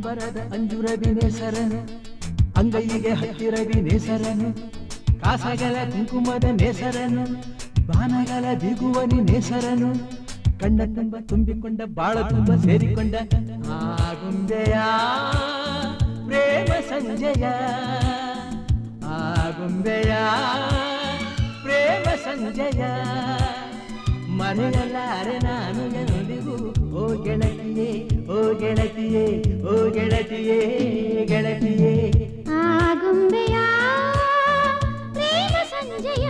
ಅಂಬರದ ಅಂಜುರವಿ ನೇಸರನು ಅಂಗೈಗೆ ಹತ್ತಿರವಿ ನೇಸರನು ಕಾಸಗಲ ಕುಂಕುಮದ ನೇಸರನು ಬಾನಗಲ ಬಿಗುವನಿ ನೇಸರನು ಕಣ್ಣ ತುಂಬ ತುಂಬಿಕೊಂಡ ಬಾಳ ತುಂಬ ಸೇರಿಕೊಂಡ ಆಗುಂಬೆಯ ಪ್ರೇಮ ಸಂಜಯ ಆಗುಂಬೆಯ ಪ್ರೇಮ ಸಂಜಯ ಮರೆಯಲಾರೆ ನಾನು ಎಂದಿಗೂ ಓ ಗೆಳತಿಯೇ ಓ ಗೆಳತಿಯೇ ಓ ಗೆಳತಿಯೇ ಗೆಳತಿಯೇ ಆಗುಂಬೆಯ ಪ್ರೇಮ ಸಂಜಯ